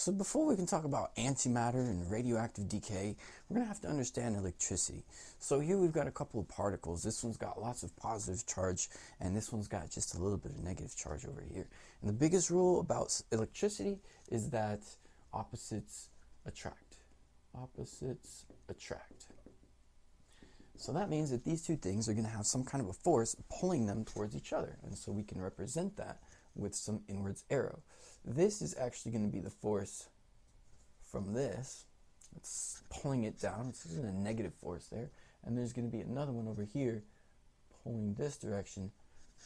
So before we can talk about antimatter and radioactive decay, we're going to have to understand electricity. So here we've got a couple of particles. This one's got lots of positive charge, and this one's got just a little bit of negative charge over here. And the biggest rule about electricity is that opposites attract. Opposites attract. So that means that these two things are going to have some kind of a force pulling them towards each other. And so we can represent that with some inwards arrow. This is actually going to be the force from this. It's pulling it down. This is a negative force there. And there's going to be another one over here pulling this direction,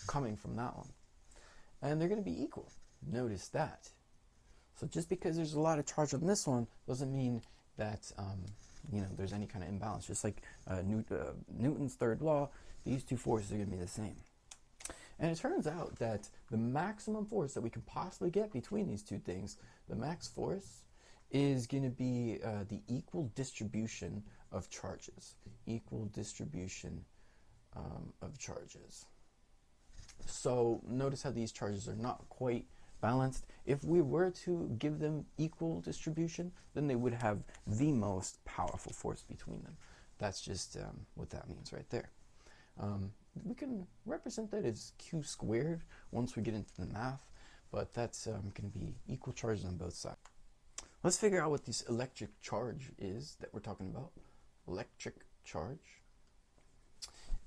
coming from that one. And they're going to be equal. Notice that. So just because there's a lot of charge on this one doesn't mean that there's any kind of imbalance. Just like Newton's third law, these two forces are going to be the same. And it turns out that the maximum force that we can possibly get between these two things, the max force, is going to be the equal distribution of charges. Equal distribution of charges. So notice how these charges are not quite balanced. If we were to give them equal distribution, then they would have the most powerful force between them. That's just what that means right there. We can represent that as q squared once we get into the math, but that's going to be equal charges on both sides. Let's figure out what this electric charge is that we're talking about. Electric charge.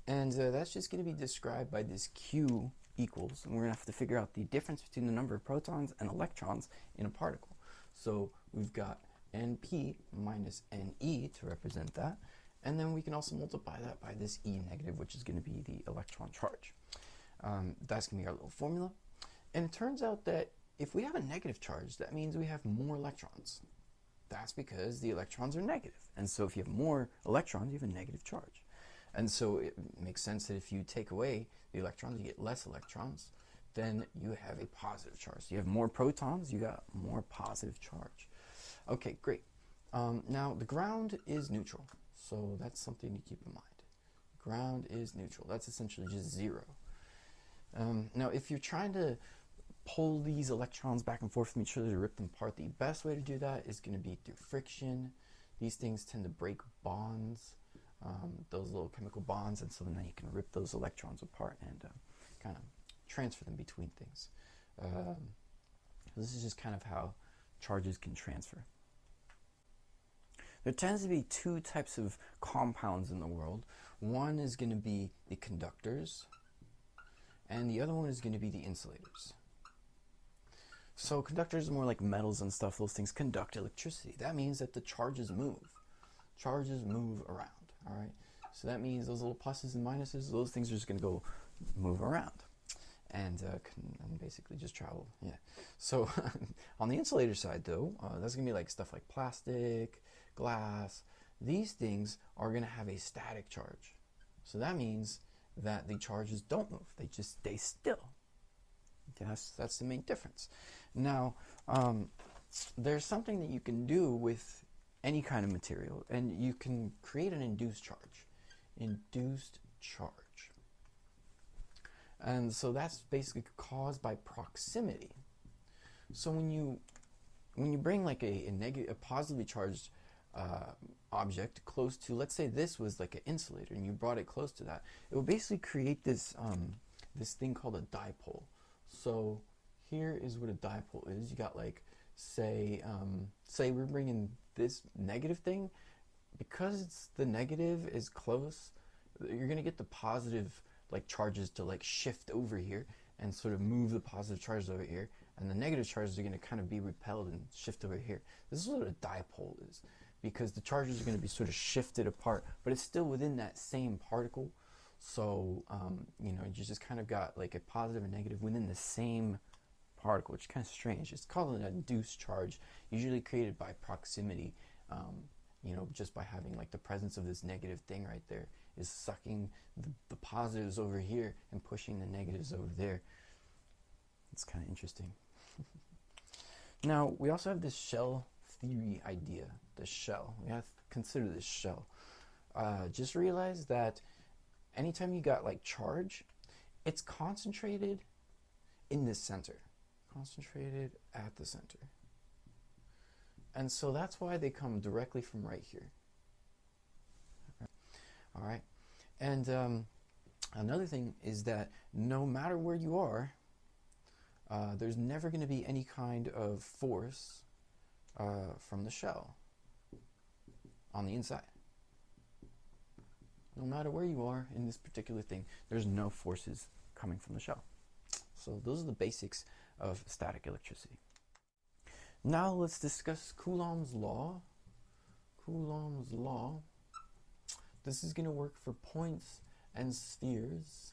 And that's just going to be described by this q equals, and we're going to have to figure out the difference between the number of protons and electrons in a particle. So we've got Np minus Ne to represent that. And then we can also multiply that by this E negative, which is going to be the electron charge. That's going to be our little formula. And it turns out that if we have a negative charge, that means we have more electrons. That's because the electrons are negative. And so if you have more electrons, you have a negative charge. And so it makes sense that if you take away the electrons, you get less electrons, then you have a positive charge. So you have more protons, you got more positive charge. Okay, great. Now the ground is neutral. So that's something to keep in mind. Ground is neutral. That's essentially just zero. Now, if you're trying to pull these electrons back and forth from each other to rip them apart, the best way to do that is going to be through friction. These things tend to break bonds, those little chemical bonds, and so then you can rip those electrons apart and kind of transfer them between things. This is just kind of how charges can transfer. There tends to be two types of compounds in the world. One is going to be the conductors, and the other one is going to be the insulators. So conductors are more like metals and stuff. Those things conduct electricity. That means that the charges move. Charges move around, all right? So that means those little pluses and minuses, those things are just going to go move around and basically just travel, yeah. So on the insulator side, though, that's going to be like stuff like plastic, glass. These things are going to have a static charge. So that means that the charges don't move. They just stay still. That's the main difference. Now, there's something that you can do with any kind of material, and you can create an induced charge. Induced charge. And so that's basically caused by proximity. So when you bring like a positively charged object close to, let's say this was like an insulator, and you brought it close to that, it will basically create this this thing called a dipole. So here is what a dipole is. You got like, say we're bringing this negative thing, because it's the negative is close, you're gonna get the positive like charges to like shift over here and sort of move the positive charges over here, and the negative charges are going to kind of be repelled and shift over here. This is what a dipole is, because the charges are going to be sort of shifted apart, but it's still within that same particle. So you just kind of got like a positive and negative within the same particle, which is kind of strange. It's called an induced charge, usually created by proximity. Just by having like the presence of this negative thing right there is sucking the positives over here and pushing the negatives over there. It's kind of interesting. Now, we also have this shell theory idea, the shell. We have to consider this shell. Just realize that anytime you got like charge, it's concentrated in the center. Concentrated at the center. And so that's why they come directly from right here. All right. And another thing is that no matter where you are, there's never going to be any kind of force from the shell on the inside. No matter where you are in this particular thing, there's no forces coming from the shell. So those are the basics of static electricity. Now let's discuss Coulomb's law. Coulomb's law. This is going to work for points and spheres.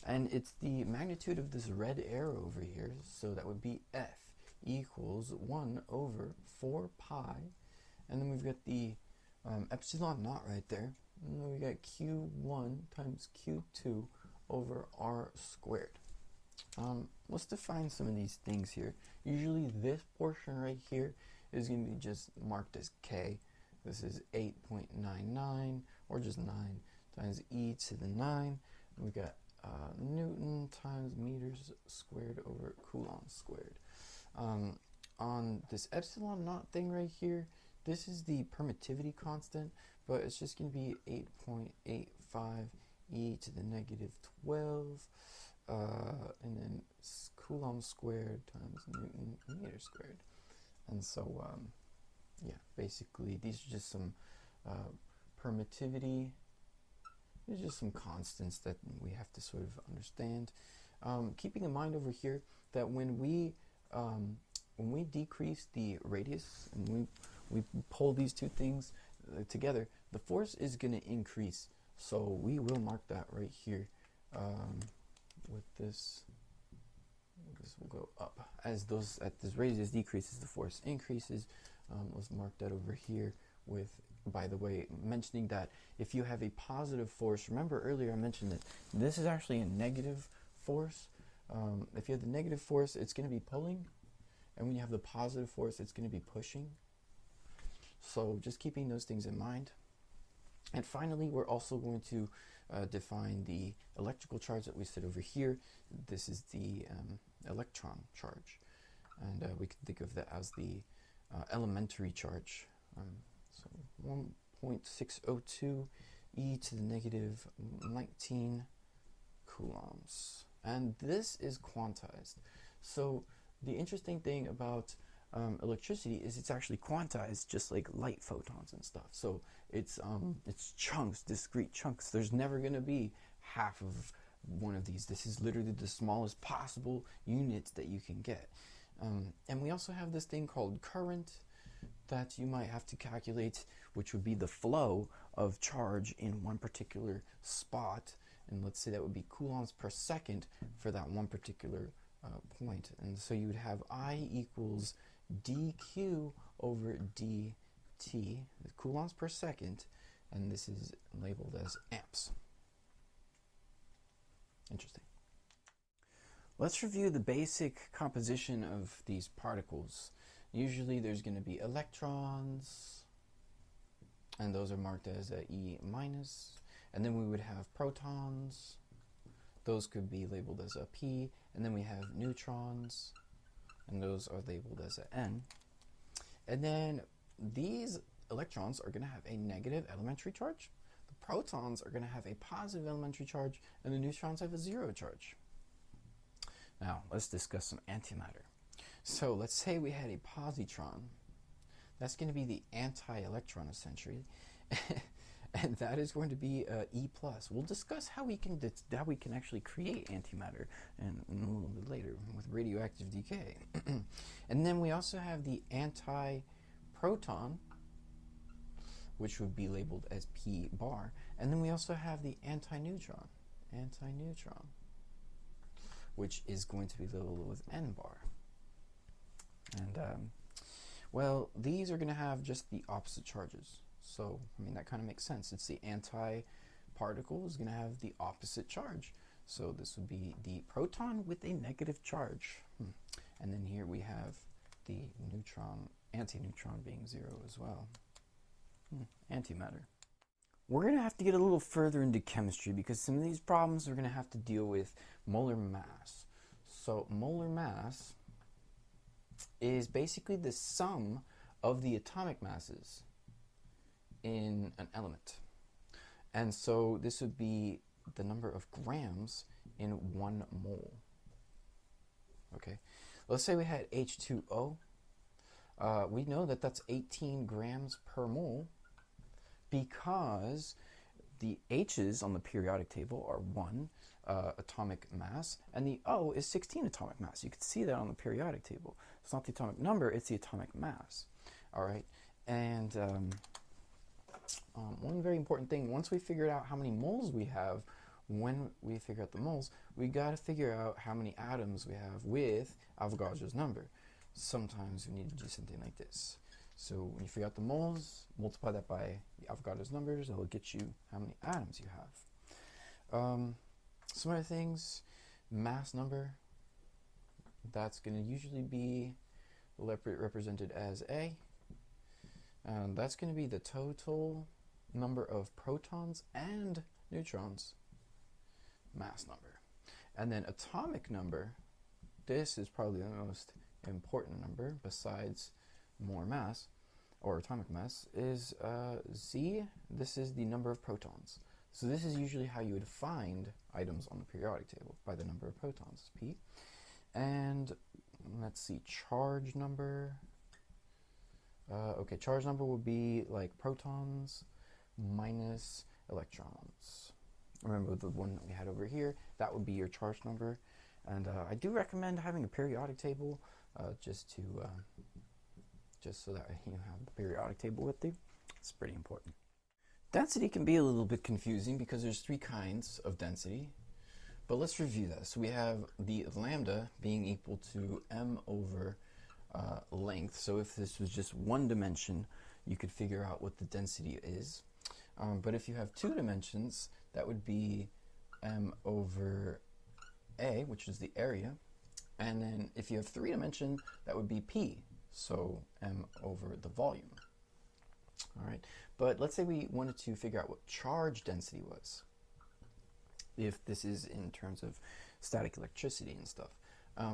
And it's the magnitude of this red arrow over here. So that would be F equals 1 over 4 pi. And then we've got the epsilon naught right there. And then we got Q1 times Q2 over R squared. Let's define some of these things here. Usually this portion right here is going to be just marked as K. This is 8.99, or just 9, times e to the 9. And we got Newton times meters squared over Coulomb squared. On this epsilon naught thing right here, this is the permittivity constant, but it's just going to be 8.85 e to the negative 12, and then Coulomb squared times Newton meter squared. And so, yeah, basically these are just some permittivity. These are just some constants that we have to sort of understand. Keeping in mind over here that when we decrease the radius and we pull these two things together, the force is going to increase. So we will mark that right here with this. This will go up as this radius decreases, the force increases. Let's mark that over here with, by the way, mentioning that if you have a positive force, remember earlier I mentioned that this is actually a negative force. If you have the negative force, it's going to be pulling, and when you have the positive force, it's going to be pushing. So just keeping those things in mind. And finally, we're also going to define the electrical charge that we said over here. This is the electron charge, and we can think of that as the elementary charge. So 1.602 e to the negative 19 coulombs. And this is quantized. So the interesting thing about electricity is it's actually quantized, just like light photons and stuff. So it's chunks, discrete chunks. There's never going to be half of one of these. This is literally the smallest possible unit that you can get. And we also have this thing called current that you might have to calculate, which would be the flow of charge in one particular spot. And let's say that would be coulombs per second for that one particular point. And so you would have I equals dq over dt, coulombs per second, and this is labeled as amps. Interesting. Let's review the basic composition of these particles. Usually there's going to be electrons, and those are marked as a E minus, and then we would have protons. Those could be labeled as a P, and then we have neutrons, and those are labeled as a N. And then these electrons are going to have a negative elementary charge. The protons are going to have a positive elementary charge, and the neutrons have a zero charge. Now, let's discuss some antimatter. So let's say we had a positron. That's going to be the anti-electron, essentially. And that is going to be E+. We'll discuss how we can actually create antimatter and a little bit later with radioactive decay. And then we also have the anti-proton, which would be labeled as P bar. And then we also have the anti-neutron, which is going to be labeled with N bar. And well, these are going to have just the opposite charges. So, I mean, that kind of makes sense. It's the anti-particle is going to have the opposite charge. So this would be the proton with a negative charge. And then here we have the neutron, anti-neutron being zero as well. Antimatter. We're going to have to get a little further into chemistry because some of these problems are going to have to deal with molar mass. So molar mass is basically the sum of the atomic masses in an element. And so this would be the number of grams in 1 mole. Okay, let's say we had H2O. We know that that's 18 grams per mole because the H's on the periodic table are 1 atomic mass, and the O is 16 atomic mass. You can see that on the periodic table. It's not the atomic number, it's the atomic mass. All right, and one very important thing, once we figured out how many moles we have, when we figure out the moles, we got to figure out how many atoms we have with Avogadro's number. Sometimes we need to do something like this. So when you figure out the moles, multiply that by the Avogadro's numbers, it'll get you how many atoms you have. Some other things, mass number, that's going to usually be represented as A. That's going to be the total number of protons and neutrons, mass number. And then atomic number, this is probably the most important number besides more mass, or atomic mass, is Z. This is the number of protons. So this is usually how you would find items on the periodic table, by the number of protons, P. And let's see, charge number. Okay, charge number would be like protons minus electrons. Remember the one that we had over here, that would be your charge number. And I do recommend having a periodic table just so that you have the periodic table with you. It's pretty important. Density can be a little bit confusing because there's 3 kinds of density, but let's review that. So we have the lambda being equal to m over length. So if this was just 1 dimension, you could figure out what the density is. But if you have 2 dimensions, that would be m over a, which is the area. And then if you have 3 dimension, that would be p, so m over the volume. All right, but let's say we wanted to figure out what charge density was, if this is in terms of static electricity and stuff.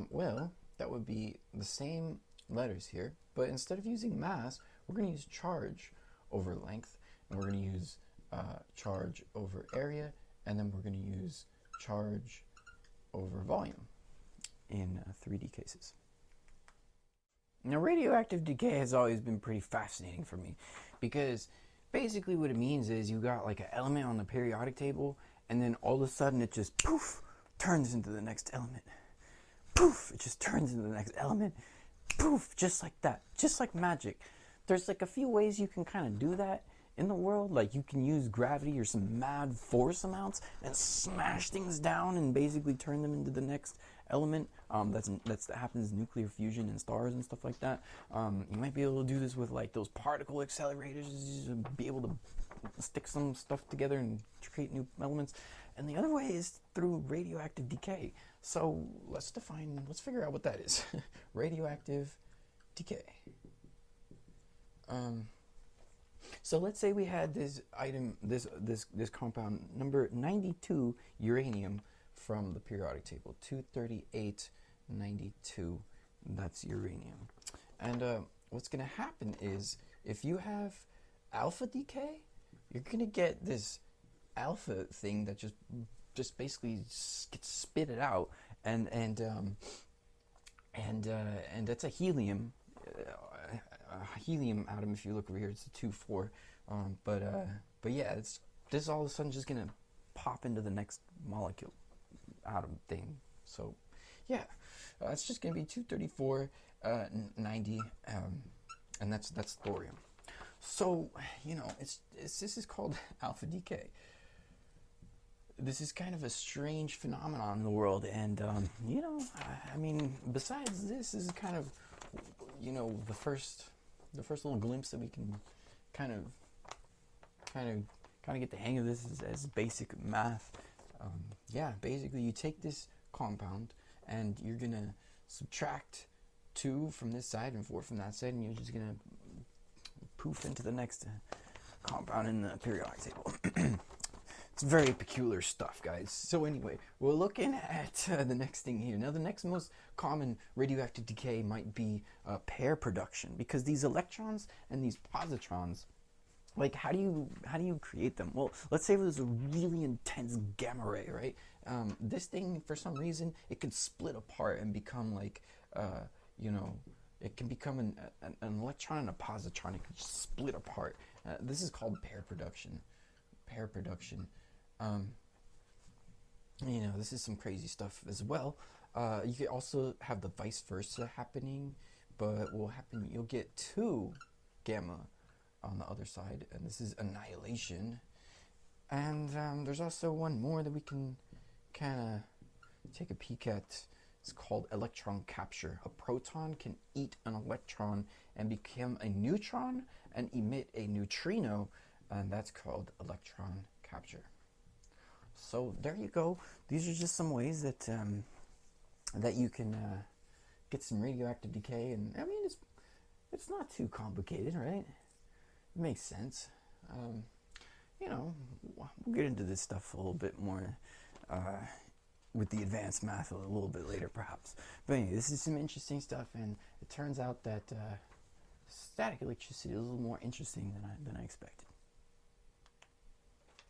Well, that would be the same letters here, but instead of using mass, we're going to use charge over length, and we're going to use charge over area, and then we're going to use charge over volume in 3D cases. Now, radioactive decay has always been pretty fascinating for me, because basically what it means is you got like an element on the periodic table, and then all of a sudden it just poof turns into the next element. Poof, it just turns into the next element. Poof, just like that, just like magic. There's like a few ways you can kind of do that in the world. Like you can use gravity or some mad force amounts and smash things down and basically turn them into the next element. That happens in nuclear fusion and stars and stuff like that. You might be able to do this with like those particle accelerators, be able to stick some stuff together and create new elements. And the other way is through radioactive decay. So let's figure out what that is. Radioactive decay. So let's say we had this item, this compound number 92 uranium from the periodic table, 23892. That's uranium. And what's going to happen is if you have alpha decay, you're going to get this alpha thing that just basically gets spitted out, and that's a helium. Helium atom. If you look over here, it's a 2,4. But yeah, this all of a sudden just gonna pop into the next molecule atom thing. So yeah, it's just gonna be 23490, and that's thorium. So this is called alpha decay. This is kind of a strange phenomenon in the world, and I mean, besides this is kind of the first little glimpse that we can kind of get the hang of this as basic math. Yeah, basically you take this compound and you're gonna subtract 2 from this side and 4 from that side, and you're just gonna poof into the next compound in the periodic table. It's very peculiar stuff, guys. So anyway, we're looking at the next thing here. Now, the next most common radioactive decay might be pair production, because these electrons and these positrons, like, how do you create them? Well, let's say there's a really intense gamma ray, right? This thing, for some reason, it can split apart and become like, you know, it can become an electron and a positron. It can just split apart. This is called pair production. Pair production. You know, this is some crazy stuff as well. You could also have the vice versa happening, but what will happen, you'll get two gamma on the other side, and this is annihilation. And there's also one more that we can kind of take a peek at. It's called electron capture. A proton can eat an electron and become a neutron and emit a neutrino, and that's called electron capture. So there you go. These are just some ways that that you can get some radioactive decay, and I mean, it's not too complicated, right? It makes sense. You know, we'll get into this stuff a little bit more with the advanced math a little bit later, perhaps. But anyway, this is some interesting stuff, and it turns out that static electricity is a little more interesting than I expected.